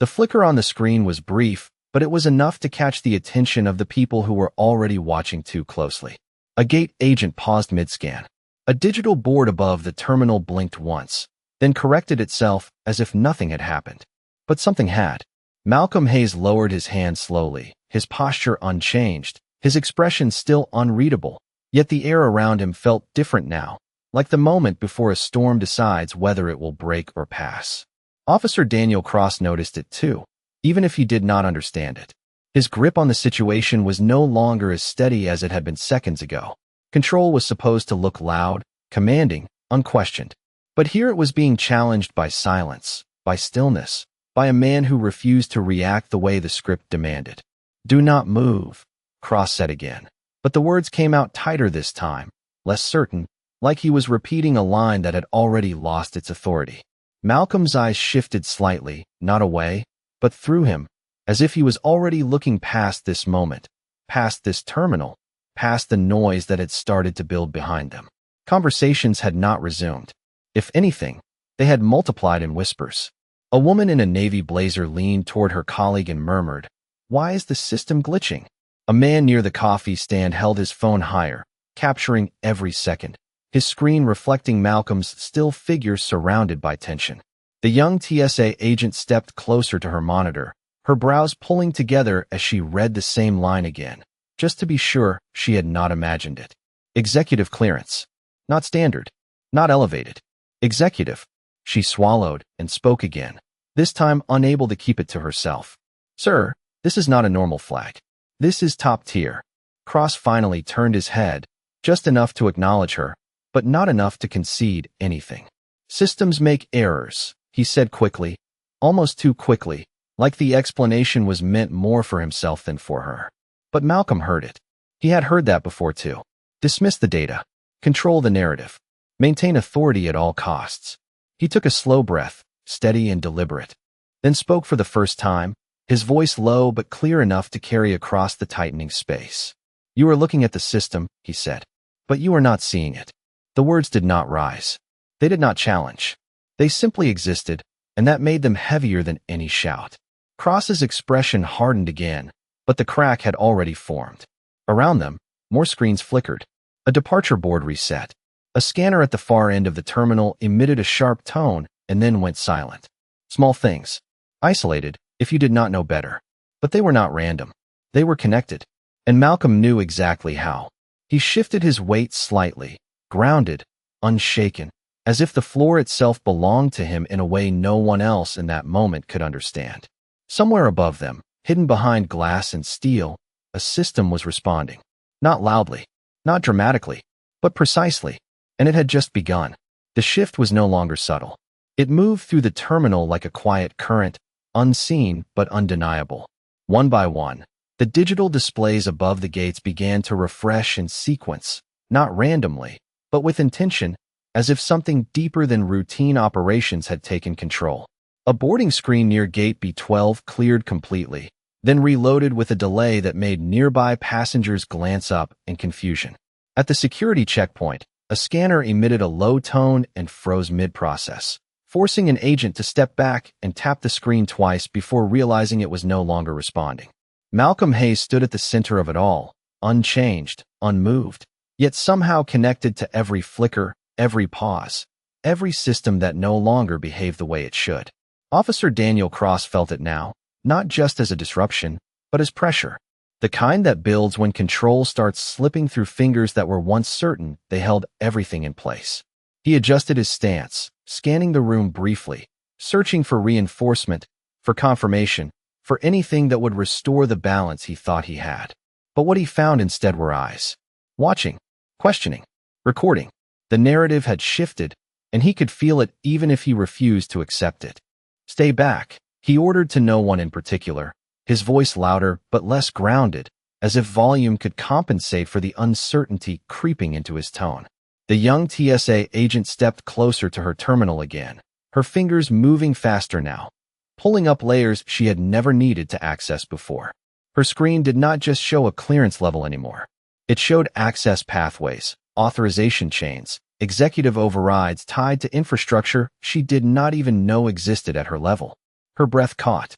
The flicker on the screen was brief, but it was enough to catch the attention of the people who were already watching too closely. A gate agent paused mid-scan. A digital board above the terminal blinked once, then corrected itself as if nothing had happened. But something had. Malcolm Hayes lowered his hand slowly, his posture unchanged, his expression still unreadable, yet the air around him felt different now, like the moment before a storm decides whether it will break or pass. Officer Daniel Cross noticed it too, even if he did not understand it. His grip on the situation was no longer as steady as it had been seconds ago. Control was supposed to look loud, commanding, unquestioned. But here it was being challenged by silence, by stillness, by a man who refused to react the way the script demanded. "Do not move," Cross said again. But the words came out tighter this time, less certain, like he was repeating a line that had already lost its authority. Malcolm's eyes shifted slightly, not away, but through him, as if he was already looking past this moment, past this terminal, past the noise that had started to build behind them. Conversations had not resumed. If anything, they had multiplied in whispers. A woman in a navy blazer leaned toward her colleague and murmured, "Why is the system glitching?" A man near the coffee stand held his phone higher, capturing every second, his screen reflecting Malcolm's still figure surrounded by tension. The young TSA agent stepped closer to her monitor, her brows pulling together as she read the same line again, just to be sure she had not imagined it. Executive clearance. Not standard. Not elevated. Executive. She swallowed and spoke again, this time unable to keep it to herself. "Sir, this is not a normal flag. This is top tier." Cross finally turned his head, just enough to acknowledge her, but not enough to concede anything. "Systems make errors," he said quickly, almost too quickly, like the explanation was meant more for himself than for her. But Malcolm heard it. He had heard that before too. Dismiss the data. Control the narrative. Maintain authority at all costs. He took a slow breath, steady and deliberate, then spoke for the first time, his voice low but clear enough to carry across the tightening space. "You are looking at the system," he said, "but you are not seeing it." The words did not rise. They did not challenge. They simply existed, and that made them heavier than any shout. Cross's expression hardened again, but the crack had already formed. Around them, more screens flickered. A departure board reset. A scanner at the far end of the terminal emitted a sharp tone and then went silent. Small things. Isolated, if you did not know better. But they were not random. They were connected. And Malcolm knew exactly how. He shifted his weight slightly, grounded, unshaken, as if the floor itself belonged to him in a way no one else in that moment could understand. Somewhere above them, hidden behind glass and steel, a system was responding. Not loudly, not dramatically, but precisely. And it had just begun. The shift was no longer subtle. It moved through the terminal like a quiet current, unseen but undeniable. One by one, the digital displays above the gates began to refresh in sequence, not randomly, but with intention, as if something deeper than routine operations had taken control. A boarding screen near gate B12 cleared completely, then reloaded with a delay that made nearby passengers glance up in confusion. At the security checkpoint, a scanner emitted a low tone and froze mid-process, forcing an agent to step back and tap the screen twice before realizing it was no longer responding. Malcolm Hayes stood at the center of it all, unchanged, unmoved, yet somehow connected to every flicker, every pause, every system that no longer behaved the way it should. Officer Daniel Cross felt it now, not just as a disruption, but as pressure. The kind that builds when control starts slipping through fingers that were once certain they held everything in place. He adjusted his stance, scanning the room briefly, searching for reinforcement, for confirmation, for anything that would restore the balance he thought he had. But what he found instead were eyes. Watching, questioning, recording. The narrative had shifted, and he could feel it even if he refused to accept it. "Stay back," he ordered to no one in particular, his voice louder but less grounded, as if volume could compensate for the uncertainty creeping into his tone. The young TSA agent stepped closer to her terminal again, her fingers moving faster now, pulling up layers she had never needed to access before. Her screen did not just show a clearance level anymore. It showed access pathways, authorization chains, executive overrides tied to infrastructure she did not even know existed at her level. Her breath caught.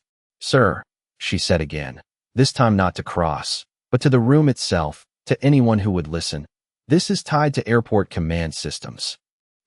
Sir, she said again, this time not to Cross, but to the room itself, to anyone who would listen. This is tied to airport command systems.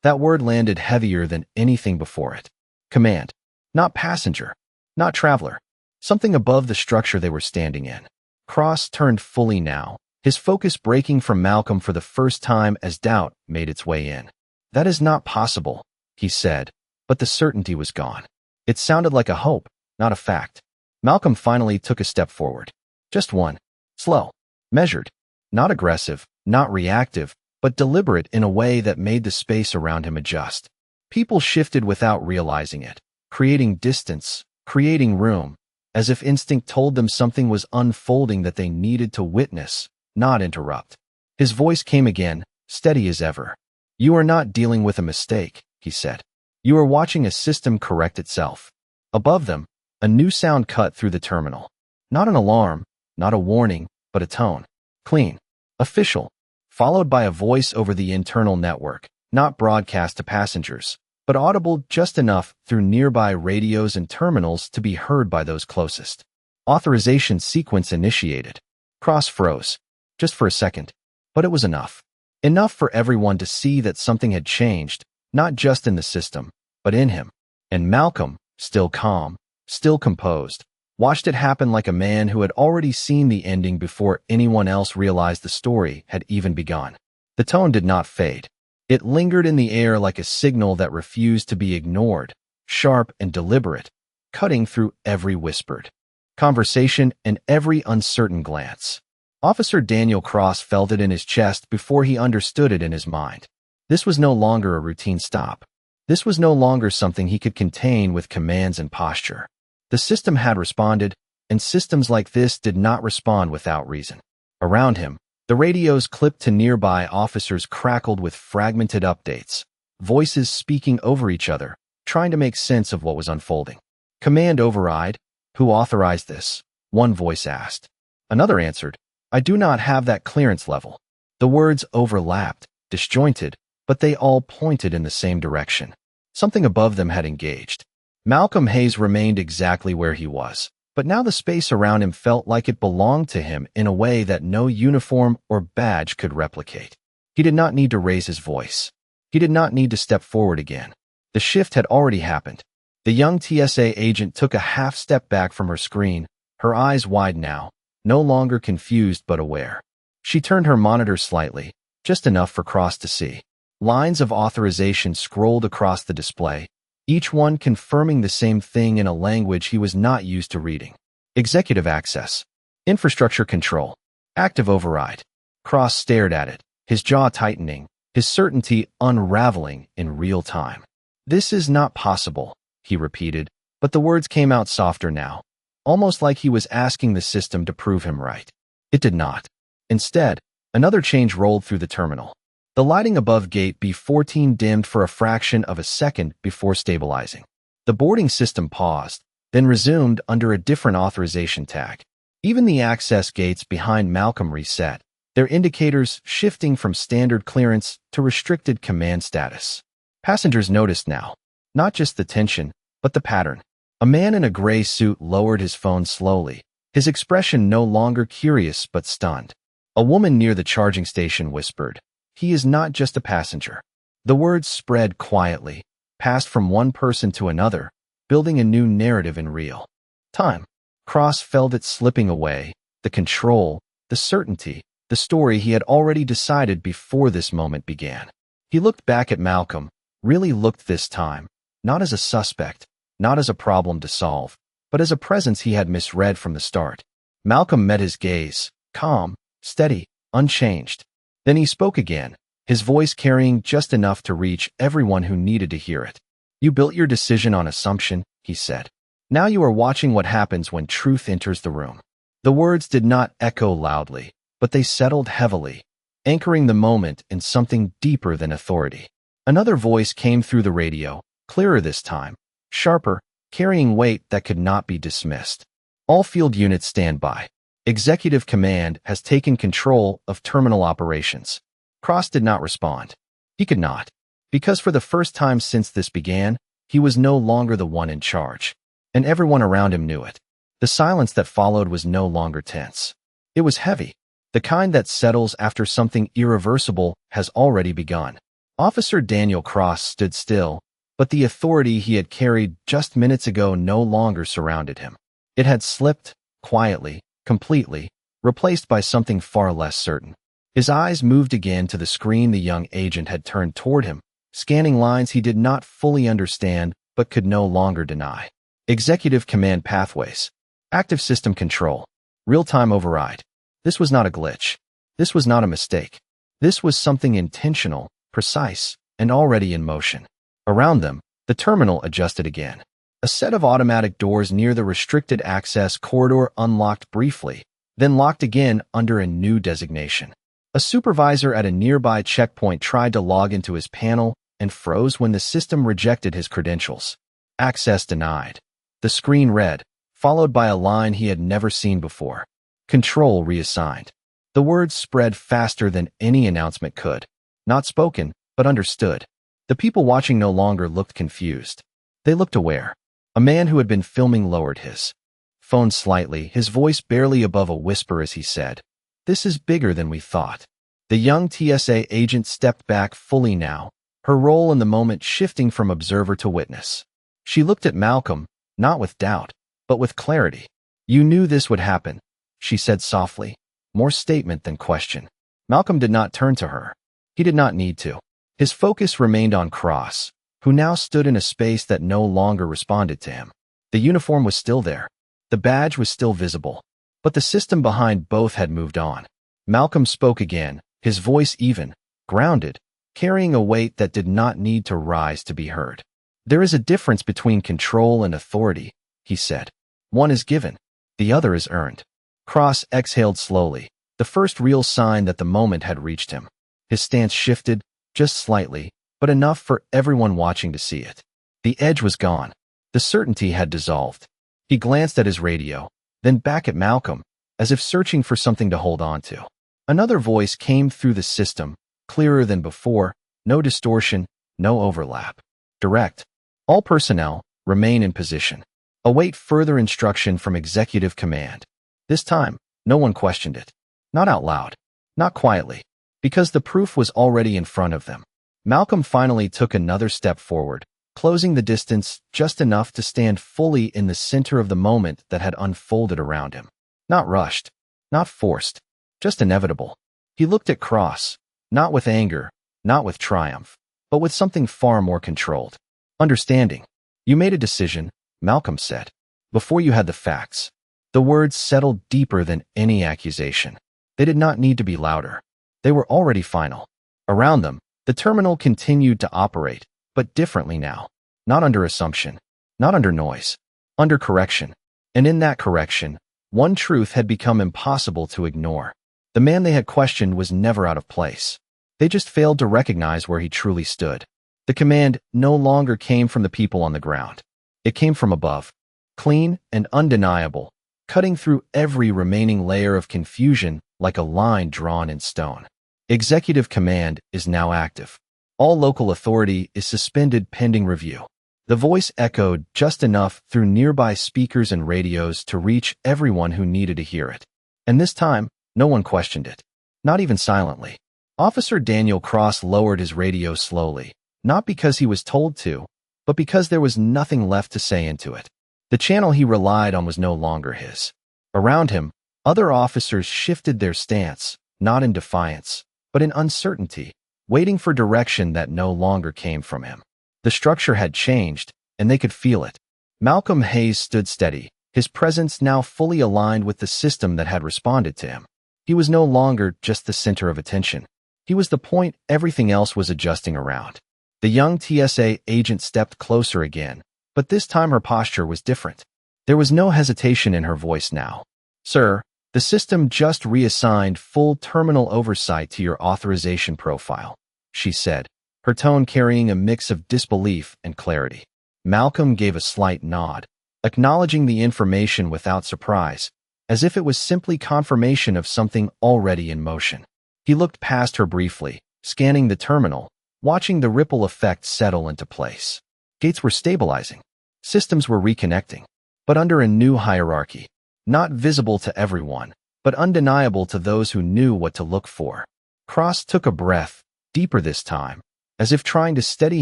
That word landed heavier than anything before it. Command. Not passenger. Not traveler. Something above the structure they were standing in. Cross turned fully now, his focus breaking from Malcolm for the first time as doubt made its way in. That is not possible, he said, but the certainty was gone. It sounded like a hope, not a fact. Malcolm finally took a step forward. Just one. Slow. Measured. Not aggressive, not reactive, but deliberate in a way that made the space around him adjust. People shifted without realizing it, creating distance, creating room, as if instinct told them something was unfolding that they needed to witness, not interrupt. His voice came again, steady as ever. You are not dealing with a mistake, he said. You are watching a system correct itself. Above them, a new sound cut through the terminal. Not an alarm, not a warning, but a tone. Clean. Official. Followed by a voice over the internal network, not broadcast to passengers, but audible just enough through nearby radios and terminals to be heard by those closest. Authorization sequence initiated. Cross froze. Just for a second. But it was enough. Enough for everyone to see that something had changed, not just in the system, but in him. And Malcolm, still calm, still composed, watched it happen like a man who had already seen the ending before anyone else realized the story had even begun. The tone did not fade. It lingered in the air like a signal that refused to be ignored, sharp and deliberate, cutting through every whispered conversation and every uncertain glance. Officer Daniel Cross felt it in his chest before he understood it in his mind. This was no longer a routine stop. This was no longer something he could contain with commands and posture. The system had responded, and systems like this did not respond without reason. Around him, the radios clipped to nearby officers crackled with fragmented updates, voices speaking over each other, trying to make sense of what was unfolding. Command override. Who authorized this? One voice asked. Another answered, I do not have that clearance level. The words overlapped, disjointed, but they all pointed in the same direction. Something above them had engaged. Malcolm Hayes remained exactly where he was, but now the space around him felt like it belonged to him in a way that no uniform or badge could replicate. He did not need to raise his voice. He did not need to step forward again. The shift had already happened. The young TSA agent took a half step back from her screen, her eyes wide now, no longer confused but aware. She turned her monitor slightly, just enough for Cross to see. Lines of authorization scrolled across the display, each one confirming the same thing in a language he was not used to reading. Executive access. Infrastructure control. Active override. Cross stared at it, his jaw tightening, his certainty unraveling in real time. This is not possible, he repeated, but the words came out softer now, almost like he was asking the system to prove him right. It did not. Instead, another change rolled through the terminal. The lighting above gate B14 dimmed for a fraction of a second before stabilizing. The boarding system paused, then resumed under a different authorization tag. Even the access gates behind Malcolm reset, their indicators shifting from standard clearance to restricted command status. Passengers noticed now, not just the tension, but the pattern. A man in a gray suit lowered his phone slowly, his expression no longer curious but stunned. A woman near the charging station whispered, He is not just a passenger. The words spread quietly, passed from one person to another, building a new narrative in real time. Cross felt it slipping away, the control, the certainty, the story he had already decided before this moment began. He looked back at Malcolm, really looked this time, not as a suspect, not as a problem to solve, but as a presence he had misread from the start. Malcolm met his gaze, calm, steady, unchanged. Then he spoke again, his voice carrying just enough to reach everyone who needed to hear it. You built your decision on assumption, he said. Now you are watching what happens when truth enters the room. The words did not echo loudly, but they settled heavily, anchoring the moment in something deeper than authority. Another voice came through the radio, clearer this time, sharper, carrying weight that could not be dismissed. All field units stand by. Executive Command has taken control of terminal operations. Cross did not respond. He could not. Because for the first time since this began, he was no longer the one in charge. And everyone around him knew it. The silence that followed was no longer tense. It was heavy, the kind that settles after something irreversible has already begun. Officer Daniel Cross stood still, but the authority he had carried just minutes ago no longer surrounded him. It had slipped, quietly, completely, replaced by something far less certain. His eyes moved again to the screen the young agent had turned toward him, scanning lines he did not fully understand but could no longer deny. Executive command pathways. Active system control. Real-time override. This was not a glitch. This was not a mistake. This was something intentional, precise, and already in motion. Around them, the terminal adjusted again. A set of automatic doors near the restricted access corridor unlocked briefly, then locked again under a new designation. A supervisor at a nearby checkpoint tried to log into his panel and froze when the system rejected his credentials. Access denied. The screen read, followed by a line he had never seen before. Control reassigned. The words spread faster than any announcement could. Not spoken, but understood. The people watching no longer looked confused. They looked aware. A man who had been filming lowered his phone slightly, his voice barely above a whisper as he said, "This is bigger than we thought." The young TSA agent stepped back fully now, her role in the moment shifting from observer to witness. She looked at Malcolm, not with doubt, but with clarity. "You knew this would happen," she said softly, more statement than question. Malcolm did not turn to her. He did not need to. His focus remained on Cross, who now stood in a space that no longer responded to him. The uniform was still there. The badge was still visible. But the system behind both had moved on. Malcolm spoke again, his voice even, grounded, carrying a weight that did not need to rise to be heard. "There is a difference between control and authority," he said. "One is given, the other is earned." Cross exhaled slowly, the first real sign that the moment had reached him. His stance shifted, just slightly, but enough for everyone watching to see it. The edge was gone. The certainty had dissolved. He glanced at his radio, then back at Malcolm, as if searching for something to hold on to. Another voice came through the system, clearer than before, no distortion, no overlap. Direct. "All personnel, remain in position. Await further instruction from executive command." This time, no one questioned it. Not out loud. Not quietly. Because the proof was already in front of them. Malcolm finally took another step forward, closing the distance just enough to stand fully in the center of the moment that had unfolded around him. Not rushed. Not forced. Just inevitable. He looked at Cross, not with anger, not with triumph, but with something far more controlled. Understanding. "You made a decision," Malcolm said, "before you had the facts." The words settled deeper than any accusation. They did not need to be louder. They were already final. Around them, the terminal continued to operate, but differently now. Not under assumption. Not under noise. Under correction. And in that correction, one truth had become impossible to ignore. The man they had questioned was never out of place. They just failed to recognize where he truly stood. The command no longer came from the people on the ground. It came from above. Clean and undeniable, cutting through every remaining layer of confusion like a line drawn in stone. Executive command is now active. All local authority is suspended pending review. The voice echoed just enough through nearby speakers and radios to reach everyone who needed to hear it. And this time, no one questioned it. Not even silently. Officer Daniel Cross lowered his radio slowly, not because he was told to, but because there was nothing left to say into it. The channel he relied on was no longer his. Around him, other officers shifted their stance, not in defiance, but in uncertainty, waiting for direction that no longer came from him. The structure had changed, and they could feel it. Malcolm Hayes stood steady, his presence now fully aligned with the system that had responded to him. He was no longer just the center of attention. He was the point everything else was adjusting around. The young TSA agent stepped closer again, but this time her posture was different. There was no hesitation in her voice now. "Sir, the system just reassigned full terminal oversight to your authorization profile," she said, her tone carrying a mix of disbelief and clarity. Malcolm gave a slight nod, acknowledging the information without surprise, as if it was simply confirmation of something already in motion. He looked past her briefly, scanning the terminal, watching the ripple effect settle into place. Gates were stabilizing. Systems were reconnecting. but under a new hierarchy, not visible to everyone, but undeniable to those who knew what to look for. Cross took a breath, deeper this time, as if trying to steady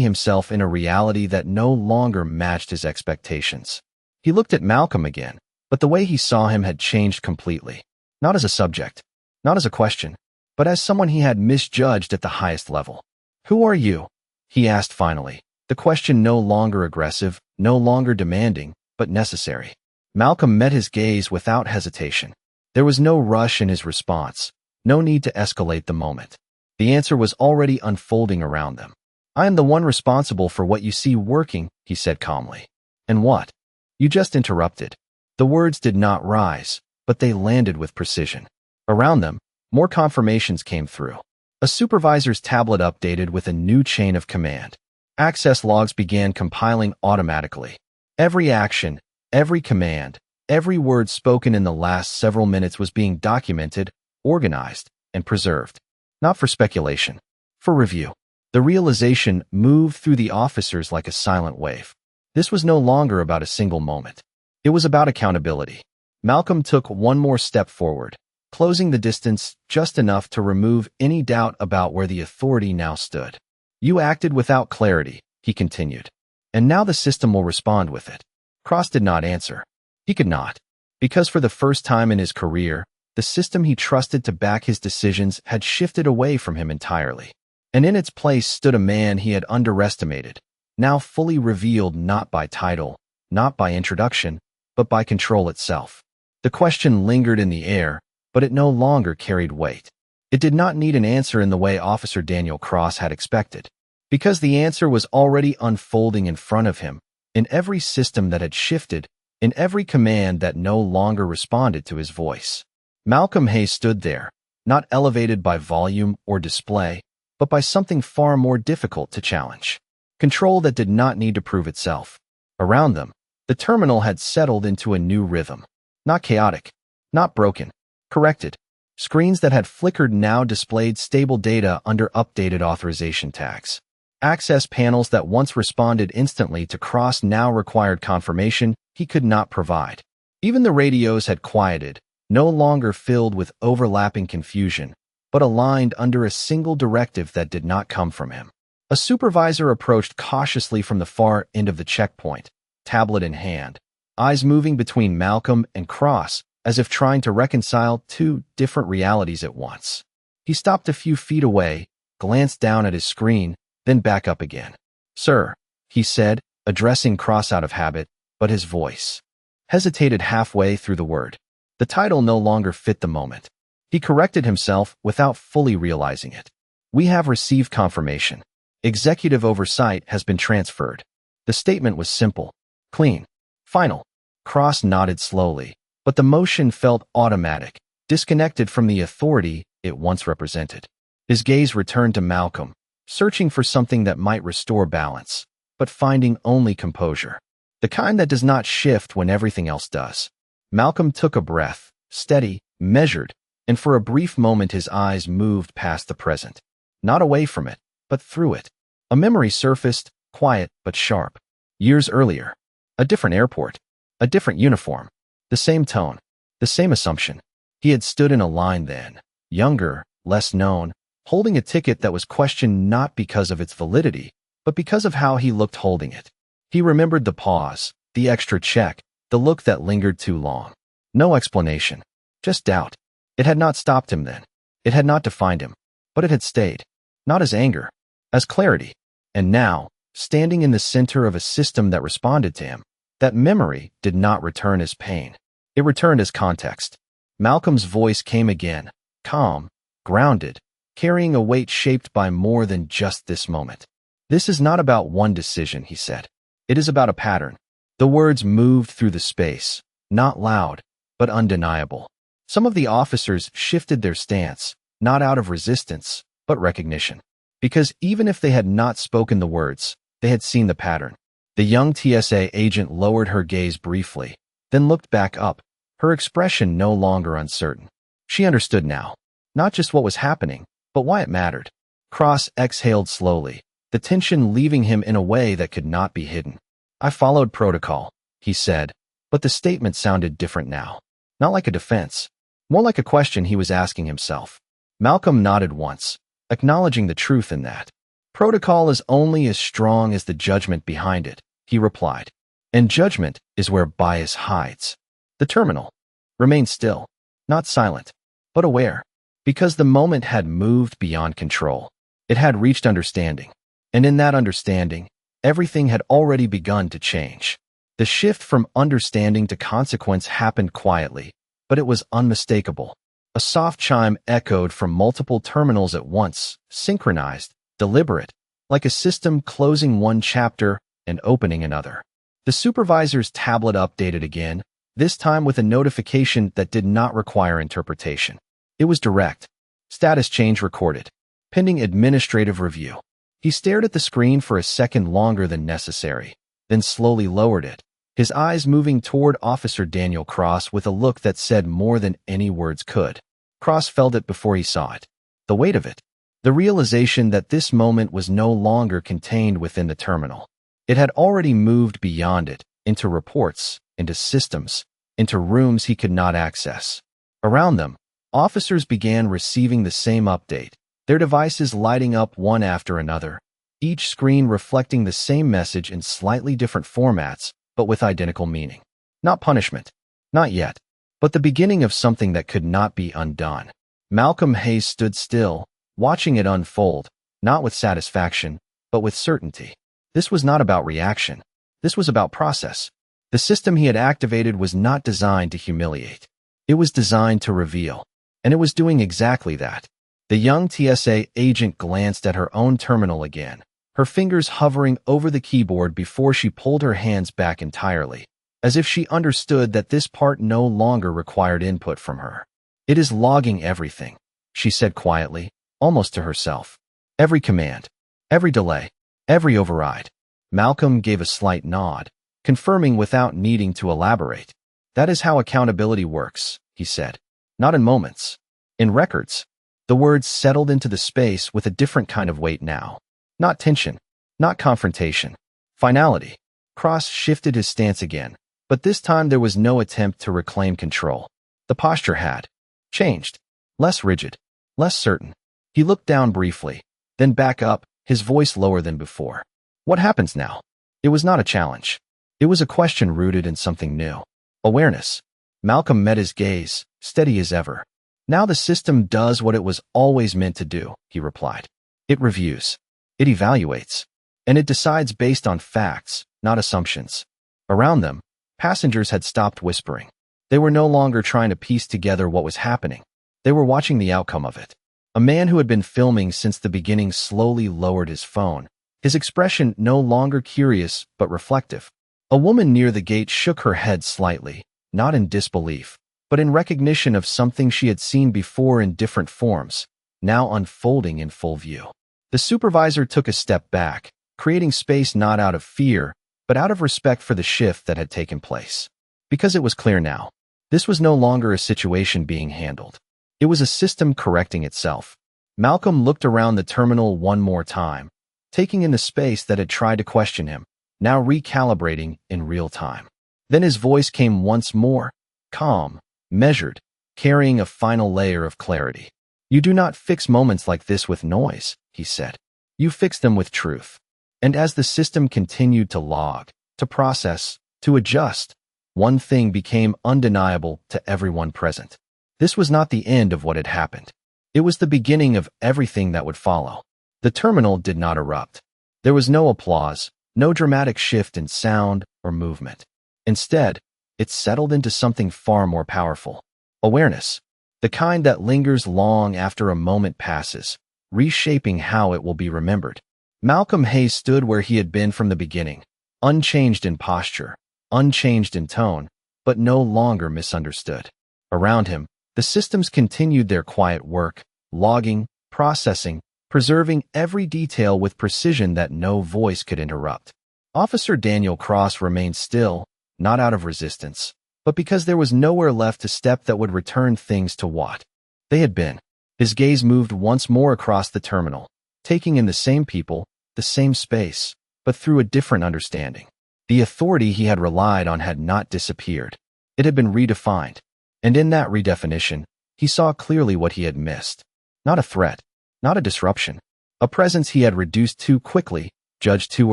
himself in a reality that no longer matched his expectations. He looked at Malcolm again, but the way he saw him had changed completely. Not as a subject, not as a question, but as someone he had misjudged at the highest level. "Who are you?" he asked finally, the question no longer aggressive, no longer demanding, but necessary. Malcolm met his gaze without hesitation. There was no rush in his response, no need to escalate the moment. The answer was already unfolding around them. "I am the one responsible for what you see working," he said calmly. "And what?" "You just interrupted." The words did not rise, but they landed with precision. Around them, more confirmations came through. A supervisor's tablet updated with a new chain of command. Access logs began compiling automatically. Every action, every command, every word spoken in the last several minutes was being documented, organized, and preserved. Not for speculation, for review. The realization moved through the officers like a silent wave. This was no longer about a single moment. It was about accountability. Malcolm took one more step forward, closing the distance just enough to remove any doubt about where the authority now stood. "You acted without clarity," he continued, "and now the system will respond with it." Cross did not answer. He could not, because for the first time in his career, the system he trusted to back his decisions had shifted away from him entirely. And in its place stood a man he had underestimated, now fully revealed not by title, not by introduction, but by control itself. The question lingered in the air, but it no longer carried weight. It did not need an answer in the way Officer Daniel Cross had expected, because the answer was already unfolding in front of him, in every system that had shifted, in every command that no longer responded to his voice. Malcolm Hayes stood there, not elevated by volume or display, but by something far more difficult to challenge. Control that did not need to prove itself. Around them, the terminal had settled into a new rhythm. Not chaotic, not broken, corrected. Screens that had flickered now displayed stable data under updated authorization tags. Access panels that once responded instantly to Cross now required confirmation he could not provide. Even the radios had quieted, no longer filled with overlapping confusion, but aligned under a single directive that did not come from him. A supervisor approached cautiously from the far end of the checkpoint, tablet in hand, eyes moving between Malcolm and Cross, as if trying to reconcile two different realities at once. He stopped a few feet away, glanced down at his screen, then back up again. "Sir," he said, addressing Cross out of habit, but his voice hesitated halfway through the word. The title no longer fit the moment. He corrected himself without fully realizing it. "We have received confirmation. Executive oversight has been transferred." The statement was simple, clean, final. Cross nodded slowly, but the motion felt automatic, disconnected from the authority it once represented. His gaze returned to Malcolm, searching for something that might restore balance, but finding only composure. The kind that does not shift when everything else does. Malcolm took a breath, steady, measured, and for a brief moment his eyes moved past the present. Not away from it, but through it. A memory surfaced, quiet but sharp. Years earlier. A different airport. A different uniform. The same tone. The same assumption. He had stood in a line then, younger, less known, holding a ticket that was questioned not because of its validity, but because of how he looked holding it. He remembered the pause, the extra check, the look that lingered too long. No explanation. Just doubt. It had not stopped him then. It had not defined him. But it had stayed. Not as anger. As clarity. And now, standing in the center of a system that responded to him, that memory did not return as pain. It returned as context. Malcolm's voice came again, calm, grounded, carrying a weight shaped by more than just this moment. "This is not about one decision," he said. "It is about a pattern." The words moved through the space, not loud, but undeniable. Some of the officers shifted their stance, not out of resistance, but recognition. Because even if they had not spoken the words, they had seen the pattern. The young TSA agent lowered her gaze briefly, then looked back up, her expression no longer uncertain. She understood now, not just what was happening, but why it mattered. Cross exhaled slowly, the tension leaving him in a way that could not be hidden. "I followed protocol," he said, But the statement sounded different now. Not like a defense. More like a question he was asking himself. Malcolm nodded once, acknowledging the truth in that. Protocol is only as strong as the judgment behind it, he replied. And judgment is where bias hides. The terminal remained still, not silent, but aware, because the moment had moved beyond control. It had reached understanding, and in that understanding, everything had already begun to change. The shift from understanding to consequence happened quietly, but it was unmistakable. A soft chime echoed from multiple terminals at once, synchronized, deliberate, like a system closing one chapter and opening another. The supervisor's tablet updated again, this time with a notification that did not require interpretation. It was direct. Status change recorded. Pending administrative review. He stared at the screen for a second longer than necessary, then slowly lowered it, his eyes moving toward Officer Daniel Cross with a look that said more than any words could. Cross felt it before he saw it. The weight of it. The realization that this moment was no longer contained within the terminal. It had already moved beyond it, into reports, into systems, into rooms he could not access. Around them, officers began receiving the same update, their devices lighting up one after another, each screen reflecting the same message in slightly different formats, but with identical meaning. Not punishment. Not yet. But the beginning of something that could not be undone. Malcolm Hayes stood still, watching it unfold, not with satisfaction, but with certainty. This was not about reaction. This was about process. The system he had activated was not designed to humiliate. It was designed to reveal. And it was doing exactly that. The young TSA agent glanced at her own terminal again, her fingers hovering over the keyboard before she pulled her hands back entirely, as if she understood that this part no longer required input from her. It is logging everything, she said quietly, almost to herself. Every command, every delay, every override. Malcolm gave a slight nod, confirming without needing to elaborate. That is how accountability works, he said. Not in moments. In records. The words settled into the space with a different kind of weight now. Not tension. Not confrontation. Finality. Cross shifted his stance again, but this time there was no attempt to reclaim control. The posture had changed. Less rigid. Less certain. He looked down briefly, then back up, his voice lower than before. What happens now? It was not a challenge. It was a question rooted in something new. Awareness. Malcolm met his gaze, steady as ever. Now the system does what it was always meant to do, he replied. It reviews. It evaluates. And it decides based on facts, not assumptions. Around them, passengers had stopped whispering. They were no longer trying to piece together what was happening. They were watching the outcome of it. A man who had been filming since the beginning slowly lowered his phone, his expression no longer curious but reflective. A woman near the gate shook her head slightly, not in disbelief, but in recognition of something she had seen before in different forms, now unfolding in full view. The supervisor took a step back, creating space not out of fear, but out of respect for the shift that had taken place. Because it was clear now, this was no longer a situation being handled. It was a system correcting itself. Malcolm looked around the terminal one more time, taking in the space that had tried to question him, now recalibrating in real time. Then his voice came once more, calm, measured, carrying a final layer of clarity. You do not fix moments like this with noise, he said. You fix them with truth. And as the system continued to log, to process, to adjust, one thing became undeniable to everyone present. This was not the end of what had happened. It was the beginning of everything that would follow. The terminal did not erupt. There was no applause, no dramatic shift in sound or movement. Instead, it settled into something far more powerful. Awareness. The kind that lingers long after a moment passes, reshaping how it will be remembered. Malcolm Hayes stood where he had been from the beginning, unchanged in posture, unchanged in tone, but no longer misunderstood. Around him, the systems continued their quiet work, logging, processing, preserving every detail with precision that no voice could interrupt. Officer Daniel Cross remained still, not out of resistance, but because there was nowhere left to step that would return things to what they had been. His gaze moved once more across the terminal, taking in the same people, the same space, but through a different understanding. The authority he had relied on had not disappeared. It had been redefined. And in that redefinition, he saw clearly what he had missed. Not a threat, not a disruption. A presence he had reduced too quickly, judged too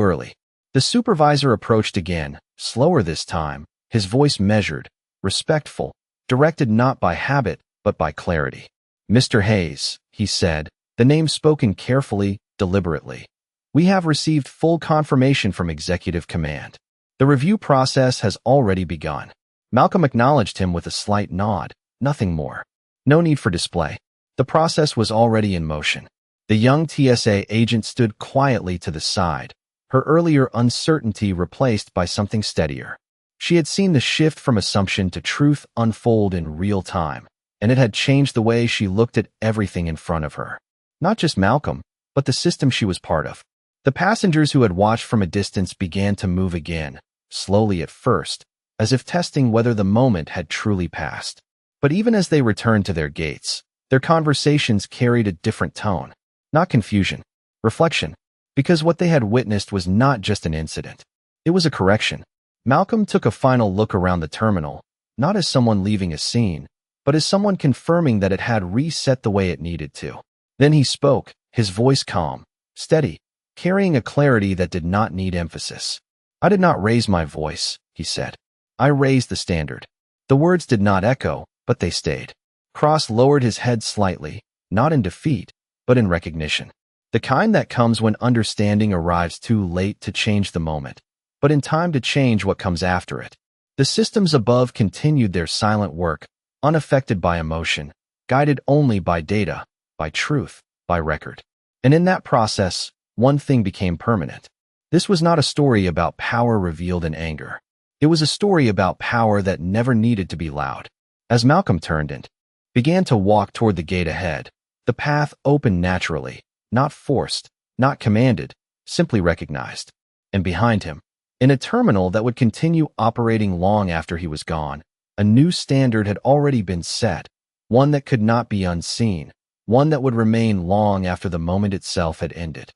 early. The supervisor approached again, slower this time, his voice measured, respectful, directed not by habit, but by clarity. "Mr. Hayes," he said, the name spoken carefully, deliberately. "We have received full confirmation from Executive Command. The review process has already begun." Malcolm acknowledged him with a slight nod, nothing more. No need for display. The process was already in motion. The young TSA agent stood quietly to the side, her earlier uncertainty replaced by something steadier. She had seen the shift from assumption to truth unfold in real time, and it had changed the way she looked at everything in front of her. Not just Malcolm, but the system she was part of. The passengers who had watched from a distance began to move again, slowly at first, as if testing whether the moment had truly passed. But even as they returned to their gates, their conversations carried a different tone. Not confusion, reflection, because what they had witnessed was not just an incident. It was a correction. Malcolm took a final look around the terminal, not as someone leaving a scene, but as someone confirming that it had reset the way it needed to. Then he spoke, his voice calm, steady, carrying a clarity that did not need emphasis. "I did not raise my voice," he said. "I raised the standard." The words did not echo, but they stayed. Cross lowered his head slightly, not in defeat, but in recognition. The kind that comes when understanding arrives too late to change the moment, but in time to change what comes after it. The systems above continued their silent work, unaffected by emotion, guided only by data, by truth, by record. And in that process, one thing became permanent. This was not a story about power revealed in anger. It was a story about power that never needed to be loud. As Malcolm turned and began to walk toward the gate ahead, the path opened naturally, not forced, not commanded, simply recognized. And behind him, in a terminal that would continue operating long after he was gone, a new standard had already been set, one that could not be unseen, one that would remain long after the moment itself had ended.